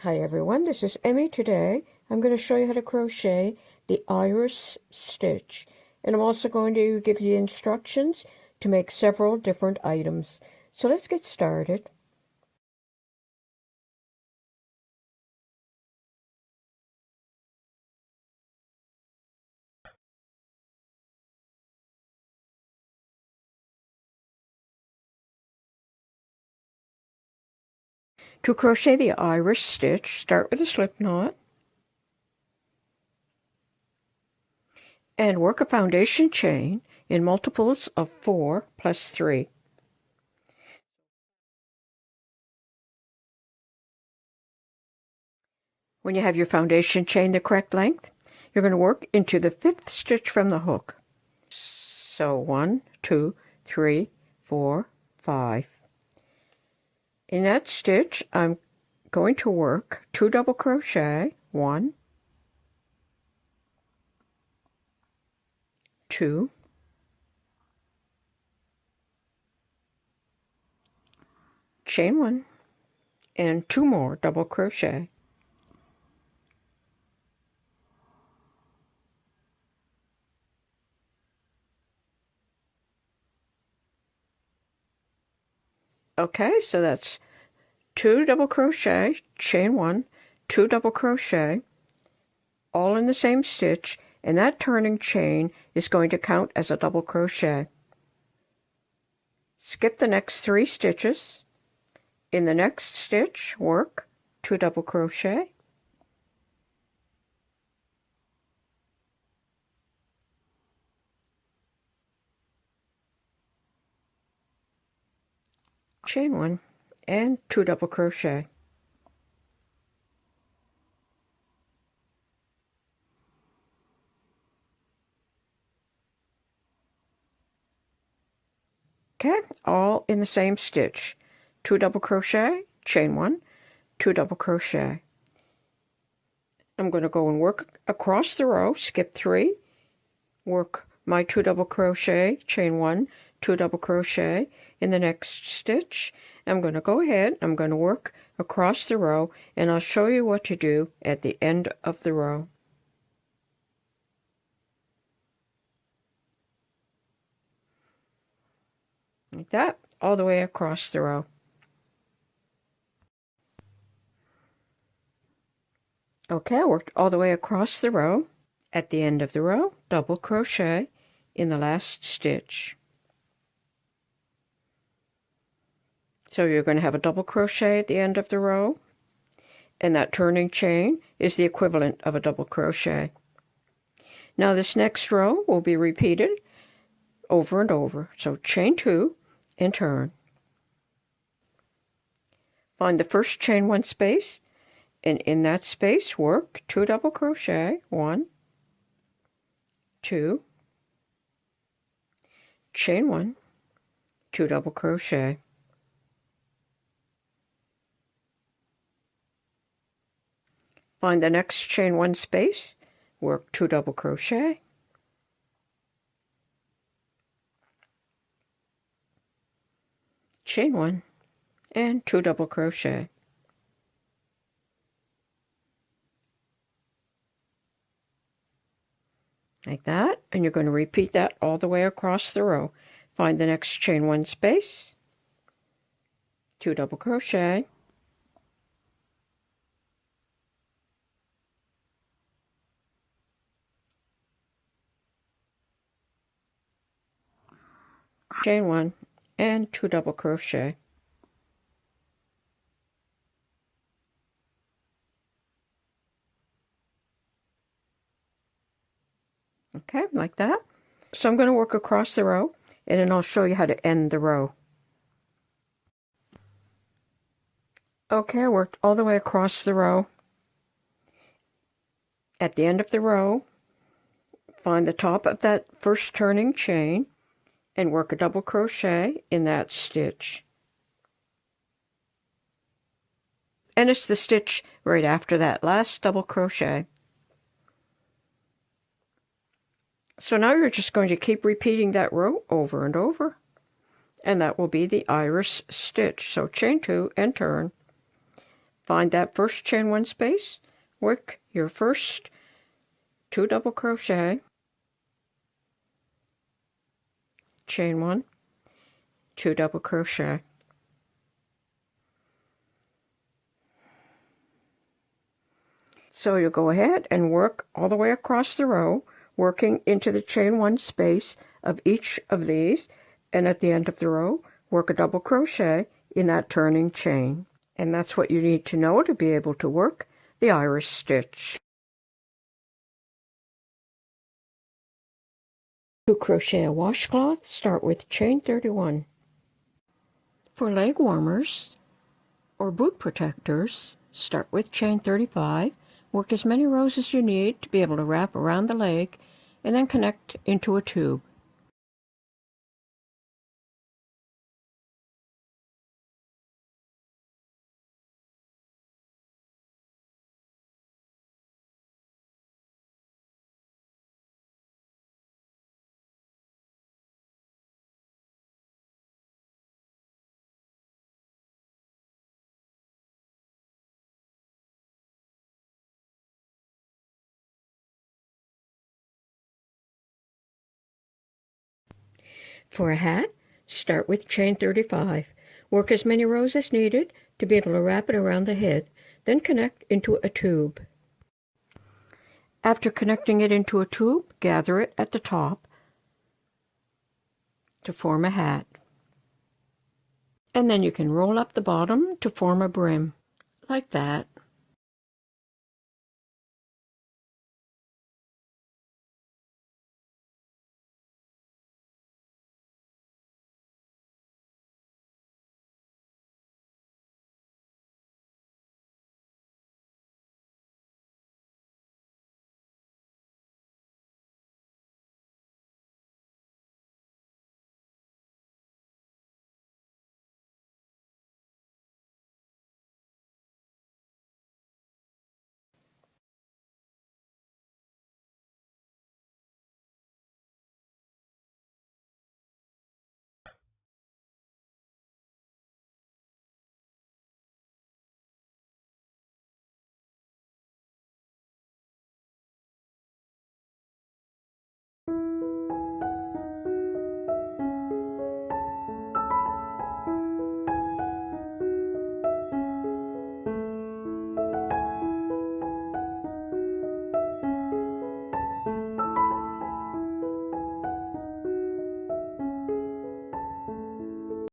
Hi everyone, this is Emmy. Today I'm going to show you how to crochet the iris stitch, and I'm also going to give you instructions to make several different items. So let's get started. To crochet the iris stitch, start with a slip knot and work a foundation chain in multiples of 4 plus 3. When you have your foundation chain the correct length, you're going to work into the 5th stitch from the hook. So 1, 2, 3, 4, 5. In that stitch, I'm going to work 2 double crochet, 1, 2, chain 1, and 2 more double crochet. Okay, so that's 2 double crochet, chain 1, 2 double crochet, all in the same stitch, and that turning chain is going to count as a double crochet. Skip the next 3 stitches. In the next stitch, work 2 double crochet, chain 1, and 2 double crochet. Okay, all in the same stitch. 2 double crochet, chain 1, 2 double crochet. I'm going to go and work across the row, skip 3, work my 2 double crochet, chain 1, 2 double crochet in the next stitch. I'm going to go ahead, I'm going to work across the row, and I'll show you what to do at the end of the row. Like that, all the way across the row. Okay, I worked all the way across the row. At the end of the row, double crochet in the last stitch. So you're going to have a double crochet at the end of the row, and that turning chain is the equivalent of a double crochet. Now this next row will be repeated over and over. So chain 2 and turn. Find the first chain 1 space, and in that space work 2 double crochet, 1, 2, chain 1, 2 double crochet. Find the next chain 1 space, work 2 double crochet, chain 1, and 2 double crochet. Like that, and you're going to repeat that all the way across the row. Find the next chain 1 space, 2 double crochet, chain 1, and 2 double crochet. Okay, like that. So I'm going to work across the row, and then I'll show you how to end the row. Okay, I worked all the way across the row. At the end of the row, find the top of that first turning chain and work a double crochet in that stitch. And it's the stitch right after that last double crochet. So now you're just going to keep repeating that row over and over, and that will be the iris stitch. So chain 2 and turn. find that first chain 1 space, work your first 2 double crochet, chain 1, 2 double crochet. So you'll go ahead and work all the way across the row, working into the chain 1 space of each of these, and at the end of the row, work a double crochet in that turning chain. And that's what you need to know to be able to work the iris stitch. To crochet a washcloth, start with chain 31. For leg warmers or boot protectors, start with chain 35. Work as many rows as you need to be able to wrap around the leg and then connect into a tube. For a hat, start with chain 35. Work as many rows as needed to be able to wrap it around the head, then connect into a tube. After connecting it into a tube, gather it at the top to form a hat. And then you can roll up the bottom to form a brim, like that.